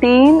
3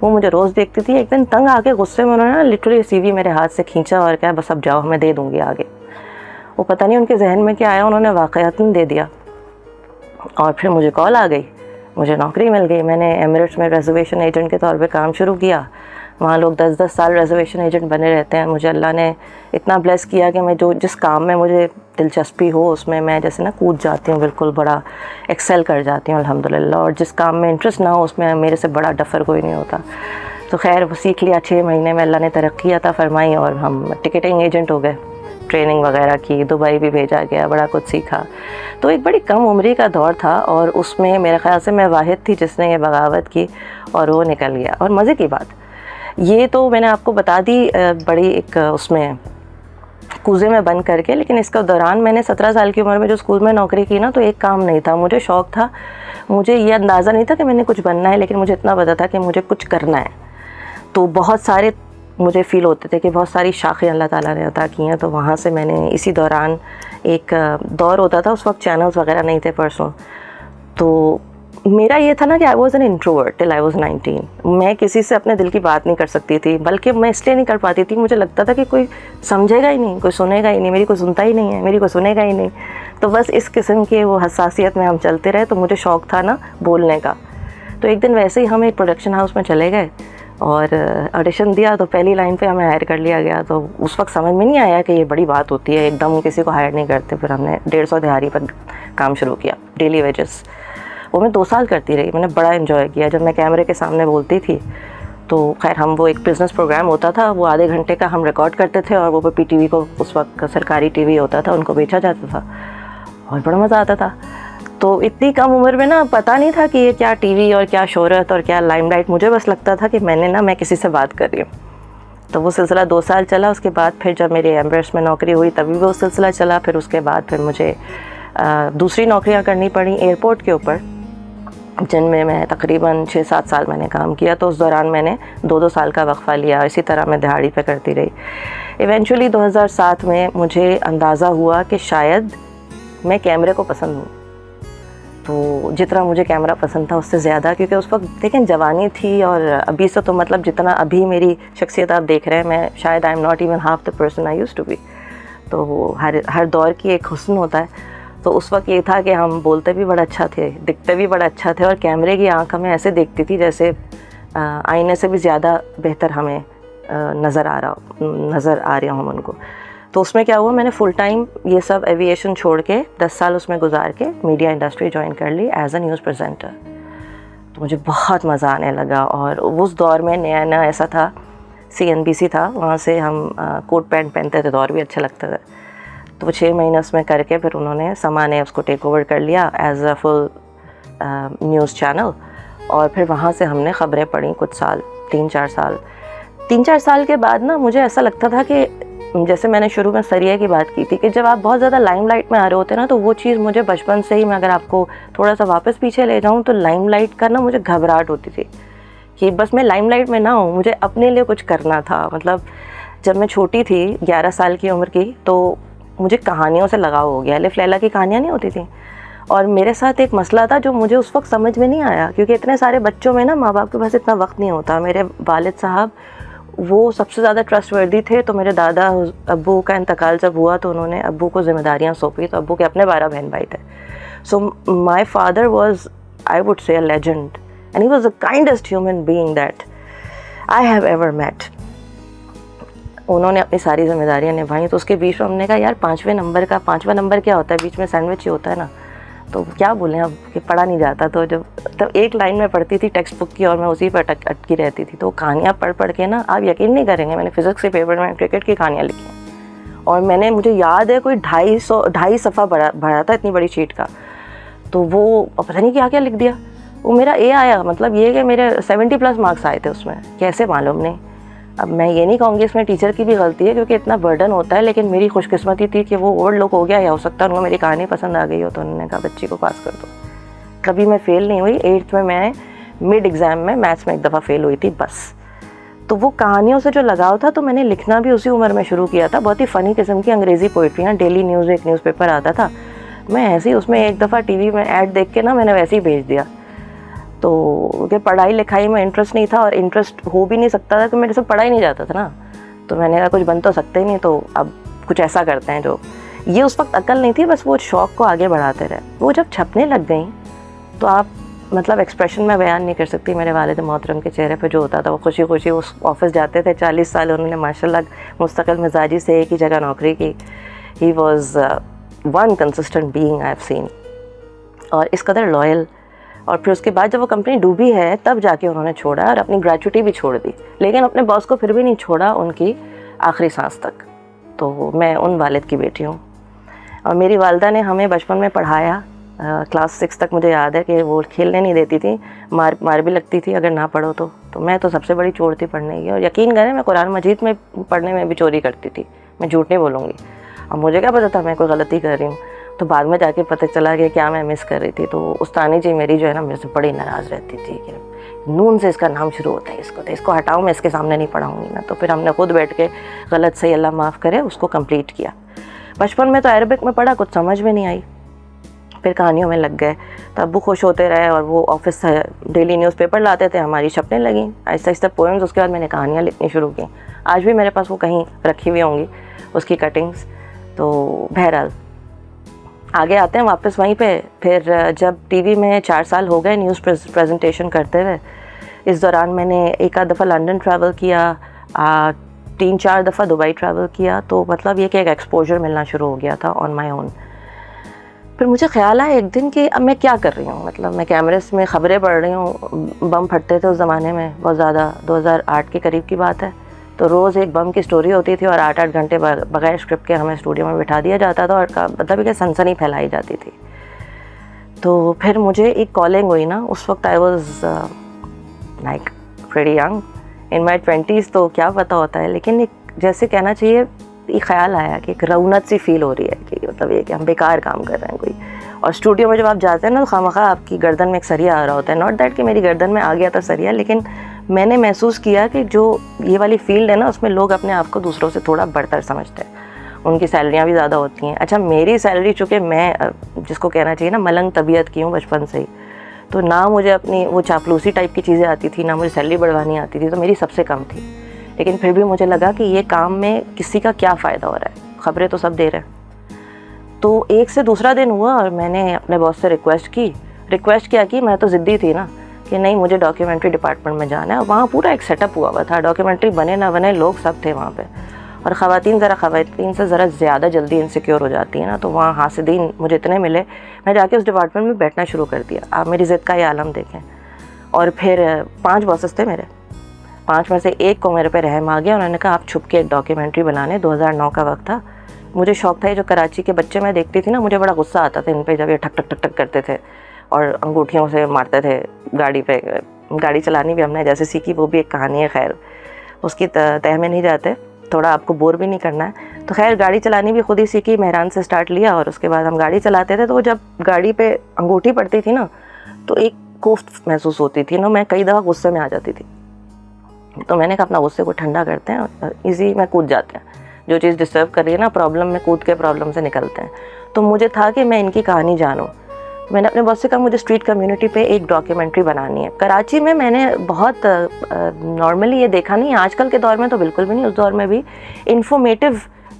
وہ مجھے روز دیکھتی تھی. ایک دن تنگ آ کے غصے میں انہوں نے لٹرلی سی وی میرے ہاتھ سے کھینچا اور کہا بس اب جاؤ میں دے دوں گی آگے. وہ پتہ نہیں ان کے ذہن میں کیا آیا, انہوں نے واقعتاً دے دیا. اور پھر مجھے کال آ گئی, مجھے نوکری مل گئی. میں نے ایمریٹس میں ریزرویشن ایجنٹ کے طور پہ کام شروع کیا. وہاں لوگ 10 سال ریزرویشن ایجنٹ بنے رہتے ہیں. مجھے اللہ نے اتنا بلیس کیا کہ میں جس کام میں مجھے دلچسپی ہو اس میں جیسے نا کود جاتی ہوں, بالکل بڑا ایکسل کر جاتی ہوں الحمدللہ. اور جس کام میں انٹرسٹ نہ ہو اس میں میرے سے بڑا ڈفر کوئی نہیں ہوتا. تو خیر وہ سیکھ لیا. 6 مہینے میں اللہ نے ترقی عطا فرمائی اور ہم ٹکٹنگ ایجنٹ ہو گئے. ٹریننگ وغیرہ کی, دبئی بھی بھیجا گیا, بڑا کچھ سیکھا. تو ایک بڑی کم عمری کا دور تھا اور اس میں میرے خیال سے میں واحد تھی جس نے یہ بغاوت کی اور وہ نکل گیا. اور مزے کی بات یہ تو میں نے آپ کو بتا دی بڑی ایک اس میں کوزے میں بند کر کے, لیکن اس کے دوران میں نے 17 سال کی عمر میں جو اسکول میں نوکری کی نا, تو ایک کام نہیں تھا. مجھے شوق تھا, مجھے یہ اندازہ نہیں تھا کہ میں نے کچھ بننا ہے, لیکن مجھے اتنا پتا تھا کہ مجھے کچھ کرنا ہے. تو بہت سارے مجھے فیل ہوتے تھے کہ بہت ساری شاخیں اللہ تعالیٰ نے عطا کی ہیں. تو وہاں سے میں نے اسی دوران ایک دور ہوتا تھا, اس وقت چینلز وغیرہ نہیں تھے پرسوں. تو میرا یہ تھا نا کہ I was an introvert till I was 19. میں کسی سے اپنے دل کی بات نہیں کر سکتی تھی, بلکہ میں اس لیے نہیں کر پاتی تھی, مجھے لگتا تھا کہ کوئی سمجھے گا ہی نہیں, کوئی سنے گا ہی نہیں, میری کوئی سنتا ہی نہیں ہے, میری کوئی سنے گا ہی نہیں. تو بس اس قسم کے وہ حساسیت میں ہم چلتے رہے. تو مجھے شوق تھا نا بولنے کا. تو ایک دن ویسے ہی ہم ایک پروڈکشن ہاؤس میں چلے گئے اور آڈیشن دیا. تو پہلی لائن پہ ہمیں ہائر کر لیا گیا. تو اس وقت سمجھ میں نہیں آیا کہ یہ بڑی بات ہوتی ہے, ایک دم کسی کو ہائر نہیں کرتے. پھر ہم نے 150 دہاڑی پر کام شروع کیا, ڈیلی ویجز. وہ میں 2 سال کرتی رہی. میں نے بڑا انجوائے کیا. جب میں کیمرے کے سامنے بولتی تھی تو خیر ہم وہ ایک بزنس پروگرام ہوتا تھا, وہ آدھے گھنٹے کا ہم ریکارڈ کرتے تھے اور وہ پی ٹی وی کو, اس وقت سرکاری ٹی وی ہوتا تھا, ان کو بیچا جاتا تھا اور بڑا مزہ آتا تھا. تو اتنی کم عمر میں نا پتہ نہیں تھا کہ یہ کیا ٹی وی اور کیا شہرت اور کیا لائم لائٹ. مجھے بس لگتا تھا کہ میں کسی سے بات کر رہی ہوں. تو وہ سلسلہ 2 سال چلا. اس کے بعد پھر جب میری ایمریٹس میں نوکری ہوئی تبھی وہ سلسلہ چلا. پھر اس کے بعد پھر مجھے دوسری نوکریاں کرنی پڑیں ایئرپورٹ کے اوپر, جن میں میں تقریباً 6-7 سال میں نے کام کیا. تو اس دوران میں نے 2 سال کا وقفہ لیا. اسی طرح میں دہاڑی پہ کرتی رہی. ایونچولی 2007 میں مجھے اندازہ ہوا کہ شاید میں کیمرے کو پسند ہوں. تو جتنا مجھے کیمرہ پسند تھا اس سے زیادہ, کیونکہ اس وقت دیکھیں جوانی تھی اور ابھی سے تو مطلب جتنا ابھی میری شخصیت آپ دیکھ رہے ہیں, میں شاید I am not even half the person I used to be. تو ہر دور کی ایک حسن ہوتا ہے. تو اس وقت یہ تھا کہ ہم بولتے بھی بڑا اچھا تھے, دکھتے بھی بڑا اچھا تھے, اور کیمرے کی آنکھ ہمیں ایسے دیکھتی تھی جیسے آئینے سے بھی زیادہ بہتر ہمیں نظر آ رہے ہوں ان کو. تو اس میں کیا ہوا, میں نے فل ٹائم یہ سب ایویشن چھوڑ کے 10 سال اس میں گزار کے میڈیا انڈسٹری جوائن کر لی ایز اے نیوز پریزنٹر. تو مجھے بہت مزہ آنے لگا. اور اس دور میں نیا ایسا تھا, CNBC تھا, وہاں سے ہم کوٹ پینٹ پہنتے تھے, دور بھی اچھا لگتا تھا. تو وہ 6 مہینے اس میں کر کے پھر انہوں نے سما نے اس کو ٹیک اوور کر لیا as a full news channel. اور پھر وہاں سے ہم نے خبریں پڑھیں کچھ سال, 3-4 سال کے بعد نا مجھے ایسا لگتا تھا کہ جیسے میں نے شروع میں سریہ کی بات کی تھی کہ جب آپ بہت زیادہ لائم لائٹ میں آ رہے ہوتے ہیں نا, تو وہ چیز مجھے بچپن سے ہی, میں اگر آپ کو تھوڑا سا واپس پیچھے لے جاؤں تو لائم لائٹ کا نا مجھے گھبراہٹ ہوتی تھی کہ بس میں لائم لائٹ میں نہ ہوں, مجھے اپنے لیے کچھ کرنا تھا. مطلب جب میں چھوٹی تھی 11 سال کی عمر کی, تو مجھے کہانیوں سے لگاؤ ہو گیا. الف لیلا کی کہانیاں نہیں ہوتی تھیں, اور میرے ساتھ ایک مسئلہ تھا جو مجھے اس وقت سمجھ میں نہیں آیا, کیونکہ اتنے سارے بچوں میں نا ماں باپ کے پاس اتنا وقت نہیں ہوتا. میرے والد صاحب وہ سب سے زیادہ ٹرسٹ وردی تھے. تو میرے دادا ابو کا انتقال جب ہوا تو انہوں نے ابو کو ذمہ داریاں سونپی. تو ابو کے اپنے 12 بہن بھائی تھے. So my father was, I would say, a legend, and he was the kindest human being that I have ever met. انہوں نے اپنی ساری ذمہ داریاں نبھائیں. تو اس کے بیچ میں ہم نے کہا یار 5ویں نمبر کیا ہوتا ہے, بیچ میں سینڈوچ ہی ہوتا ہے نا, تو کیا بولیں اب کہ پڑھا نہیں جاتا. تو جب ایک لائن میں پڑھتی تھی ٹیکسٹ بک کی اور میں اسی پر اٹکی رہتی تھی. تو کہانیاں پڑھ کے نا آپ یقین نہیں کریں گے, میں نے فزکس کے پیپر میں کرکٹ کی کہانیاں لکھی ہیں, اور میں نے, مجھے یاد ہے کوئی 250 صفحہ بھرا تھا اتنی بڑی شیٹ کا. تو وہ پتہ نہیں کیا لکھ دیا. وہ میرا اے آیا, مطلب یہ کہ میرے 70+ مارکس آئے تھے اس میں, کیسے معلوم نہیں. اب میں یہ نہیں کہوں گی اس میں ٹیچر کی بھی غلطی ہے کیونکہ اتنا برڈن ہوتا ہے, لیکن میری خوش قسمتی تھی کہ وہ اوور لک ہو گیا, یا ہو سکتا ہے ان کو میری کہانی پسند آ گئی ہو, تو انہوں نے کہا بچی کو پاس کر دو. کبھی میں فیل نہیں ہوئی. 8th میں مڈ ایگزام میں میتھس میں ایک دفعہ فیل ہوئی تھی بس. تو وہ کہانیوں سے جو لگاؤ تھا, تو میں نے لکھنا بھی اسی عمر میں شروع کیا تھا. بہت ہی فنی قسم کی انگریزی پوئٹریاں, ڈیلی نیوز ایک نیوز پیپر آتا تھا, میں ایسے ہی اس میں ایک دفعہ ٹی وی میں ایڈ دیکھ کے نا میں نے ویسے ہی بھیج دیا. تو کہ پڑھائی لکھائی میں انٹرسٹ نہیں تھا اور انٹرسٹ ہو بھی نہیں سکتا تھا کہ میرے سے پڑھا ہی نہیں جاتا تھا نا. تو میں نے کہا کچھ بن تو سکتے ہی نہیں, تو اب کچھ ایسا کرتے ہیں جو یہ اس وقت عقل نہیں تھی, بس وہ شوق کو آگے بڑھاتے رہے. وہ جب چھپنے لگ گئیں تو آپ مطلب ایکسپریشن میں بیان نہیں کر سکتی میرے والد محترم کے چہرے پہ جو ہوتا تھا. وہ خوشی خوشی اس آفس جاتے تھے. 40 سال انہوں نے ماشاء اللہ مستقل مزاجی سے ایک ہی جگہ نوکری کی. He was one consistent being I have seen, اور اس قدر لائل. اور پھر اس کے بعد جب وہ کمپنی ڈوبی ہے تب جا کے انہوں نے چھوڑا اور اپنی گریجویٹی بھی چھوڑ دی, لیکن اپنے باس کو پھر بھی نہیں چھوڑا ان کی آخری سانس تک. تو میں ان والد کی بیٹی ہوں. اور میری والدہ نے ہمیں بچپن میں پڑھایا. کلاس 6 تک مجھے یاد ہے کہ وہ کھیلنے نہیں دیتی تھی, مار بھی لگتی تھی اگر نہ پڑھو تو میں تو سب سے بڑی چور تھی پڑھنے کی. اور یقین کریں میں قرآن مجید میں پڑھنے میں بھی چوری کرتی تھی, میں جھوٹ نہیں بولوں گی. اب مجھے کیا پتہ تھا میں کوئی غلطی کر رہی ہوں, تو بعد میں جا کے پتہ چلا کہ کیا میں مس کر رہی تھی. تو استانی جی میری جو ہے نا میرے سے بڑی ناراض رہتی تھی کہ نون سے اس کا نام شروع ہوتا ہے, اس کو ہٹاؤ, میں اس کے سامنے نہیں پڑھاؤں گی نا. تو پھر ہم نے خود بیٹھ کے غلط صحیح اللہ معاف کرے اس کو کمپلیٹ کیا. بچپن میں تو عربک میں پڑھا, کچھ سمجھ میں نہیں آئی. پھر کہانیوں میں لگ گئے تو ابو خوش ہوتے رہے, اور وہ آفس سے ڈیلی نیوز پیپر لاتے تھے, ہماری چھپنے لگیں آہستہ آہستہ پوئمز. اس کے بعد میں نے کہانیاں لکھنی شروع کی. آج بھی میرے پاس وہ کہیں رکھی ہوئی ہوں گی اس کی کٹنگز. تو بہرحال آگے آتے ہیں واپس وہیں پہ. پھر جب ٹی وی میں 4 سال ہو گئے نیوز پریزنٹیشن کرتے ہوئے, اس دوران میں نے ایک آدھ دفعہ لنڈن ٹریول کیا, 3-4 دفعہ دبئی ٹریول کیا. تو مطلب یہ کہ ایک ایکسپوجر ملنا شروع ہو گیا تھا آن مائی اون. پھر مجھے خیال آیا ایک دن کہ اب میں کیا کر رہی ہوں, مطلب میں کیمرس میں خبریں پڑھ رہی ہوں. بم پھٹتے تھے اس زمانے میں بہت زیادہ, 2008 کے قریب کی بات ہے. تو روز ایک بم کی سٹوری ہوتی تھی اور 8-8 گھنٹے بغیر اسکرپٹ کے ہمیں اسٹوڈیو میں بٹھا دیا جاتا تھا, اور مطلب کہ سنسنی پھیلائی جاتی تھی. تو پھر مجھے ایک کالنگ ہوئی نا. اس وقت I was like pretty young in my 20s, تو کیا پتہ ہوتا ہے, لیکن ایک جیسے کہنا چاہیے ایک خیال آیا کہ ایک رونت سی فیل ہو رہی ہے کہ مطلب یہ کہ ہم بیکار کام کر رہے ہیں کوئی. اور اسٹوڈیو میں جب آپ جاتے ہیں نا تو خواہ آپ کی گردن میں ایک سریا آ رہا ہوتا ہے. ناٹ دیٹ کہ میری گردن میں آ گیا تھا سریا, لیکن میں نے محسوس کیا کہ جو یہ والی فیلڈ ہے نا اس میں لوگ اپنے آپ کو دوسروں سے تھوڑا بڑھتر سمجھتے ہیں, ان کی سیلریاں بھی زیادہ ہوتی ہیں. اچھا میری سیلری چونکہ میں جس کو کہنا چاہیے نا ملنگ طبیعت کی ہوں بچپن سے ہی, تو نہ مجھے اپنی وہ چاپلوسی ٹائپ کی چیزیں آتی تھی, نہ مجھے سیلری بڑھوانی آتی تھی, تو میری سب سے کم تھی. لیکن پھر بھی مجھے لگا کہ یہ کام میں کسی کا کیا فائدہ ہو رہا ہے, خبریں تو سب دے رہے ہیں. تو ایک سے دوسرا دن ہوا اور میں نے اپنے باس سے ریکویسٹ کیا کہ میں تو ضدی تھی نا کہ نہیں مجھے ڈاکیومنٹری ڈپارٹمنٹ میں جانا ہے. وہاں پورا ایک سیٹ اپ ہوا تھا, ڈاکیومنٹری بنے نہ بنے لوگ سب تھے وہاں پہ. اور خواتین سے ذرا زیادہ جلدی انسیکیور ہو جاتی ہیں نا, تو وہاں حاسدین مجھے اتنے ملے, میں جا کے اس ڈپارٹمنٹ میں بیٹھنا شروع کر دیا. آپ میری ضد کا یہ عالم دیکھیں. اور پھر 5 باسز تھے میرے, 5 میں سے ایک کو میرے پہ رحم آ گیا. انہوں نے کہا آپ چھپ کے ایک ڈاکیومنٹری بنانے. 2009 کا وقت تھا. مجھے شوق تھا, یہ جو کراچی کے بچے میں دیکھتی تھی نا مجھے بڑا غصہ آتا تھا ان پہ جب یہ ٹھک ٹھک ٹھک ٹھک کرتے تھے اور انگوٹھیوں سے مارتے تھے گاڑی پہ. گاڑی چلانی بھی ہم نے جیسے سیکھی, وہ بھی ایک کہانی ہے, خیر اس کی تہ میں نہیں جاتے, تھوڑا آپ کو بور بھی نہیں کرنا ہے. تو خیر گاڑی چلانی بھی خود ہی سیکھی, مہران سے سٹارٹ لیا اور اس کے بعد ہم گاڑی چلاتے تھے. تو جب گاڑی پہ انگوٹھی پڑتی تھی نا تو ایک کوفت محسوس ہوتی تھی نا, میں کئی دفعہ غصے میں آ جاتی تھی. تو میں نے کہا اپنا غصے کو ٹھنڈا کرتے ہیں اور ایزی میں کود جاتے ہیں, جو چیز ڈسٹرب کر رہی ہے نا پرابلم میں کود کے پرابلم سے نکلتے ہیں. تو مجھے تھا کہ میں ان کی کہانی جانوں. میں نے اپنے باس سے کہا مجھے اسٹریٹ کمیونٹی پہ ایک ڈاکیومنٹری بنانی ہے. کراچی میں نے بہت نارملی یہ دیکھا نہیں, آج کل کے دور میں تو بالکل بھی نہیں, اس دور میں بھی انفارمیٹیو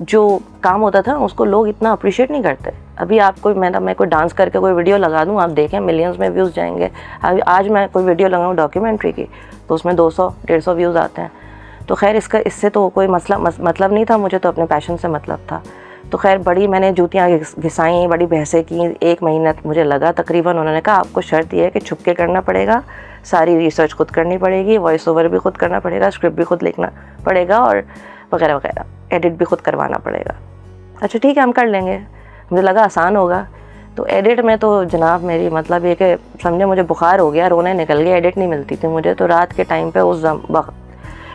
جو کام ہوتا تھا اس کو لوگ اتنا اپریشیٹ نہیں کرتے. ابھی آپ میں کوئی ڈانس کر کے کوئی ویڈیو لگا دوں, آپ دیکھیں ملینز میں ویوز جائیں گے. آج میں کوئی ویڈیو لگاؤں ڈاکیومنٹری کی تو اس میں 200-150 ویوز آتے ہیں. تو خیر اس سے تو کوئی مطلب نہیں تھا, مجھے تو اپنے پیشن سے مطلب تھا. تو خیر بڑی میں نے جوتیاں گھسائیں, بڑی بحثیں کی, 1 مہینہ مجھے لگا تقریباً. انہوں نے کہا آپ کو شرط یہ ہے کہ چھپ کے کرنا پڑے گا, ساری ریسرچ خود کرنی پڑے گی, وائس اوور بھی خود کرنا پڑے گا, اسکرپٹ بھی خود لکھنا پڑے گا اور وغیرہ وغیرہ, ایڈٹ بھی خود کروانا پڑے گا. اچھا ٹھیک ہے ہم کر لیں گے. مجھے لگا آسان ہوگا. تو ایڈٹ میں تو جناب میری مطلب یہ کہ سمجھے مجھے بخار ہو گیا, رونے نکل گیا, ایڈٹ نہیں ملتی تھی مجھے. تو رات کے ٹائم پہ اس وقت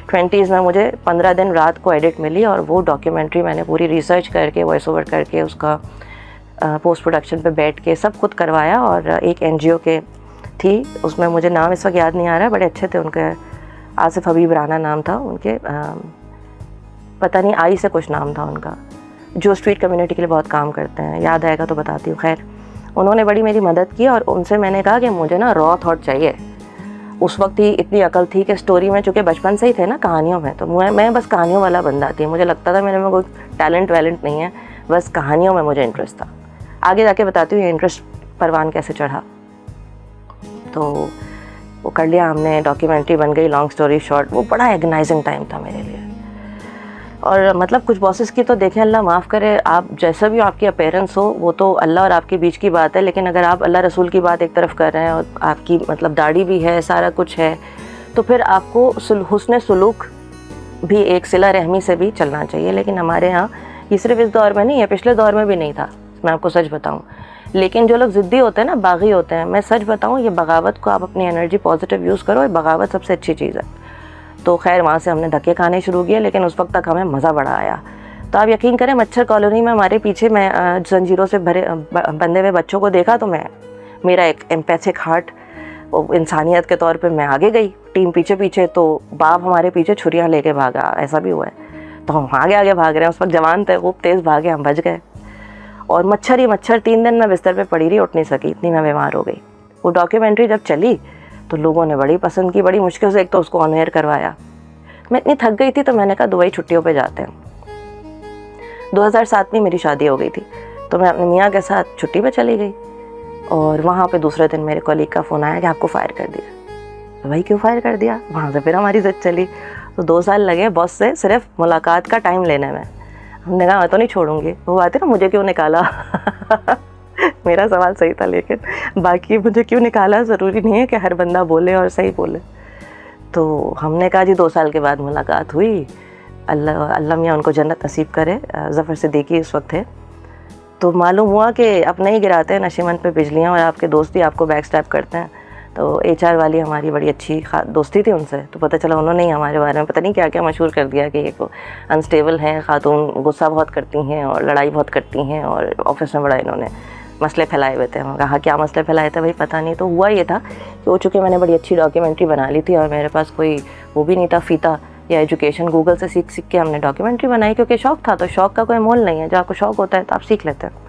20s میں مجھے 15 دن رات کو ایڈٹ ملی, اور وہ ڈاکیومنٹری میں نے پوری ریسرچ کر کے وائس اوور کر کے اس کا پوسٹ پروڈکشن پہ بیٹھ کے سب خود کروایا. اور ایک NGO کے تھی, اس میں مجھے نام اس وقت یاد نہیں آ رہا, بڑے اچھے تھے ان کے, آصف حبیب رانا نام تھا ان کے, پتہ نہیں آئی سے کچھ نام تھا ان کا, جو اسٹریٹ کمیونٹی کے لیے بہت کام کرتے ہیں, یاد آئے گا تو بتاتی ہوں. خیر انہوں نے بڑی میری مدد کی, اور ان سے میں نے کہا کہ مجھے نا را تھاٹ چاہیے اس وقت ہی اتنی عقل تھی کہ اسٹوری میں، چونکہ بچپن سے ہی تھے نا کہانیوں میں، تو میں بس کہانیوں والا بندہ تھی. مجھے لگتا تھا میرے میں کوئی ٹیلنٹ نہیں ہے، بس کہانیوں میں مجھے انٹرسٹ تھا. آگے جا کے بتاتی ہوں یہ انٹرسٹ پروان کیسے چڑھا. تو وہ کر لیا ہم نے، ڈاکیومنٹری بن گئی. لانگ اسٹوری شارٹ، وہ بڑا ایگنائزنگ ٹائم تھا میرے لیے. اور مطلب کچھ باسز کی تو دیکھیں اللہ معاف کرے، آپ جیسا بھی آپ کی اپیرنس ہو وہ تو اللہ اور آپ کے بیچ کی بات ہے، لیکن اگر آپ اللہ رسول کی بات ایک طرف کر رہے ہیں اور آپ کی مطلب داڑھی بھی ہے، سارا کچھ ہے، تو پھر آپ کو حسن سلوک بھی، ایک صلہ رحمی سے بھی چلنا چاہیے. لیکن ہمارے ہاں یہ صرف اس دور میں نہیں ہے، پچھلے دور میں بھی نہیں تھا، میں آپ کو سچ بتاؤں. لیکن جو لوگ ضدی ہوتے ہیں نا، باغی ہوتے ہیں، میں سچ بتاؤں یہ بغاوت کو آپ اپنی انرجی پازیٹیو یوز کرو، یہ بغاوت سب سے اچھی چیز ہے. تو خیر وہاں سے ہم نے دھکے کھانے شروع کیے، لیکن اس وقت تک ہمیں مزہ بڑا آیا. تو آپ یقین کریں مچھر کالونی میں ہمارے پیچھے میں زنجیروں سے بندھے ہوئے بچوں کو دیکھا تو میرا ایک ایمپیتھک ہارٹ، انسانیت کے طور پہ میں آگے گئی، ٹیم پیچھے، تو باپ ہمارے پیچھے چھریاں لے کے بھاگا. ایسا بھی ہوا ہے. تو ہم آگے بھاگ رہے ہیں، اس وقت جوان تھے، خوب تیز بھاگے، ہم بچ گئے. اور مچھر ہی مچھر، 3 دن میں بستر پہ پڑی رہی، اٹھ نہیں سکی، اتنی میں بیمار ہو گئی. وہ ڈاکیومنٹری جب چلی تو لوگوں نے بڑی پسند کی، بڑی مشکل سے ایک تو اس کو آن ایئر کروایا. میں اتنی تھک گئی تھی تو میں نے کہا دبئی چھٹیوں پہ جاتے ہیں. 2007 میں میری شادی ہو گئی تھی، تو میں اپنے میاں کے ساتھ چھٹی پہ چلی گئی. اور وہاں پہ دوسرے دن میرے کولیگ کا فون آیا کہ آپ کو فائر کر دیا. تو بھائی کیوں فائر کر دیا؟ وہاں سے پھر ہماری ضد چلی. تو 2 سال لگے باس سے صرف ملاقات کا ٹائم لینے میں. ہم نے کہا میں تو نہیں چھوڑوں گی. وہ بات ہے نا مجھے کیوں نکالا. میرا سوال صحیح تھا، لیکن باقی مجھے کیوں نکالا ضروری نہیں ہے کہ ہر بندہ بولے اور صحیح بولے. تو ہم نے کہا جی 2 سال کے بعد ملاقات ہوئی. اللہ میاں ان کو جنت نصیب کرے. ظفر صدیقی اس وقت تھے. تو معلوم ہوا کہ اپنے ہی گراتے ہیں نشیمن پہ بجلیاں، اور آپ کے دوست ہی آپ کو بیک سٹیپ کرتے ہیں. تو HR والی ہماری بڑی اچھی دوستی تھی ان سے، تو پتہ چلا انہوں نے ہی ہمارے بارے میں پتہ نہیں کیا کیا مشہور کر دیا کہ یہ انسٹیبل ہیں خاتون، غصہ بہت کرتی ہیں اور لڑائی بہت کرتی ہیں، اور آفس میں بڑا انہوں نے مسئلے پھیلائے ہوئے تھے. ہم کہا کیا مسئلے پھیلائے تھے بھائی؟ پتہ نہیں. تو ہوا یہ تھا کہ وہ چونکہ میں نے بڑی اچھی ڈاکیومنٹری بنا لی تھی اور میرے پاس کوئی وہ بھی نہیں تھا فیتا یا ایجوکیشن، گوگل سے سیکھ کے ہم نے ڈاکیومنٹری بنائی، کیونکہ شوق تھا. تو شوق کا کوئی مول نہیں ہے، جو آپ کو شوق ہوتا ہے تو آپ سیکھ لیتے ہیں،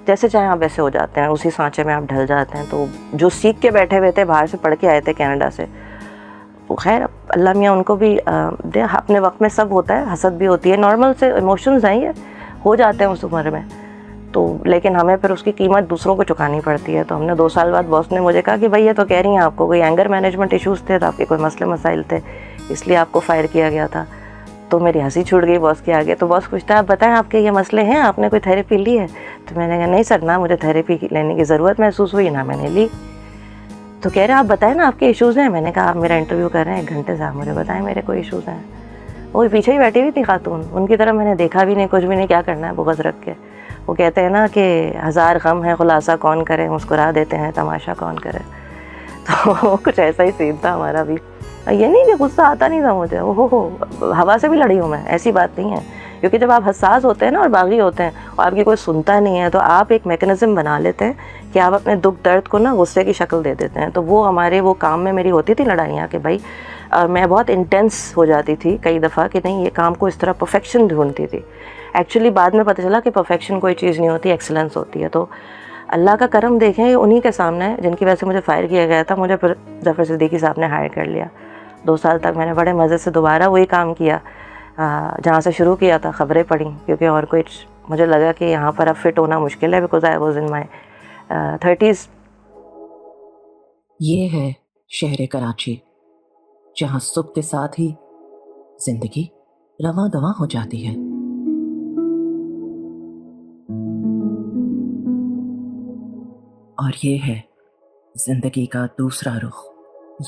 جیسے چاہیں آپ ویسے ہو جاتے ہیں، اسی سانچے میں آپ ڈھل جاتے ہیں. تو جو سیکھ کے بیٹھے ہوئے تھے، باہر سے پڑھ کے آئے تھے کینیڈا سے، وہ خیر اللہ میاں ان کو بھی اپنے وقت میں سب ہوتا ہے، حسد بھی ہوتی ہے، نارمل سے ایموشنز ہیں، یہ ہو جاتے ہیں اس عمر میں. تو لیکن ہمیں پھر اس کی قیمت دوسروں کو چکانی پڑتی ہے. تو ہم نے 2 سال بعد باس نے مجھے کہا کہ بھائی یہ تو کہہ رہی ہیں آپ کو کوئی اینگر مینجمنٹ ایشوز تھے، تو آپ کے کوئی مسئلے مسائل تھے، اس لیے آپ کو فائر کیا گیا تھا. تو میری ہنسی چھوٹ گئی باس کے آگے. تو باس پوچھتا ہے آپ بتائیں آپ کے یہ مسئلے ہیں، آپ نے کوئی تھیراپی لی ہے؟ تو میں نے کہا نہیں سر، نہ مجھے تھیراپی لینے کی ضرورت محسوس ہوئی، نہ میں نے لی. تو کہہ رہے آپ بتائیں نا آپ کے ایشوز ہیں. میں نے کہا آپ میرا انٹرویو کر رہے ہیں 1 گھنٹے سے، آپ مجھے بتائیں میرے کوئی ایشوز ہیں. وہ پیچھے ہی بیٹھی ہوئی تھی خاتون، ان کی طرف میں نے دیکھا بھی نہیں، کچھ بھی نہیں، کیا کرنا ہے بغض رکھ کے. وہ کہتے ہیں نا کہ 1000 غم ہے خلاصہ کون کرے، مسکرا دیتے ہیں تماشا کون کرے. تو کچھ ایسا ہی سین تھا ہمارا بھی. یہ نہیں کہ غصہ آتا نہیں تھا مجھے، ہوا سے بھی لڑی ہوں میں، ایسی بات نہیں ہے. کیونکہ جب آپ حساس ہوتے ہیں نا اور باغی ہوتے ہیں اور آپ کی کوئی سنتا نہیں ہے، تو آپ ایک میکنزم بنا لیتے ہیں کہ آپ اپنے دکھ درد کو نا غصے کی شکل دے دیتے ہیں. تو وہ ہمارے وہ کام میں میری ہوتی تھی لڑائیاں کہ بھائی میں بہت انٹینس ہو جاتی تھی کئی دفعہ کہ نہیں یہ کام کو اس طرح پرفیکشن ڈھونڈتی تھی. ایکچولی بعد میں پتہ چلا کہ پرفیکشن کوئی چیز نہیں ہوتی، ایکسلنس ہوتی ہے. تو اللہ کا کرم دیکھیں انہی کے سامنے جن کی وجہ سے مجھے فائر کیا گیا تھا، مجھے پھر ظفر صدیقی صاحب نے ہائر کر لیا. 2 سال تک میں نے بڑے مزے سے دوبارہ وہی کام کیا جہاں سے شروع کیا تھا. خبریں پڑھیں کیونکہ اور کوئی مجھے لگا کہ یہاں پر اب فٹ ہونا مشکل ہے، because I was in my 30s. یہ ہے شہر کراچی، جہاں صبح کے ساتھ ہی زندگی رواں دواں ہو جاتی ہے. اور یہ ہے زندگی کا دوسرا رخ.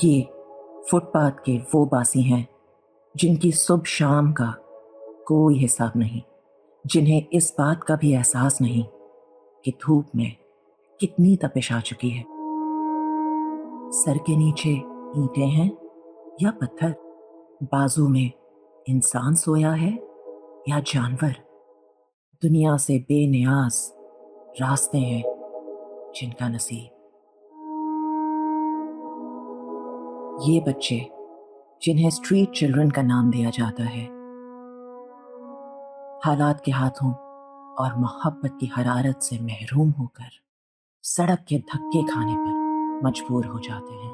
یہ فٹ پاتھ کے وہ باسی ہیں جن کی صبح شام کا کوئی حساب نہیں، جنہیں اس بات کا بھی احساس نہیں کہ دھوپ میں کتنی تپش آ چکی ہے. سر کے نیچے اینٹیں ہیں یا پتھر، بازو میں انسان سویا ہے یا جانور. دنیا سے بے نیاز راستے ہیں جن کا نصیب. یہ بچے جنہیں اسٹریٹ چلڈرن کا نام دیا جاتا ہے، حالات کے ہاتھوں اور محبت کی حرارت سے محروم ہو کر سڑک کے دھکے کھانے پر مجبور ہو جاتے ہیں.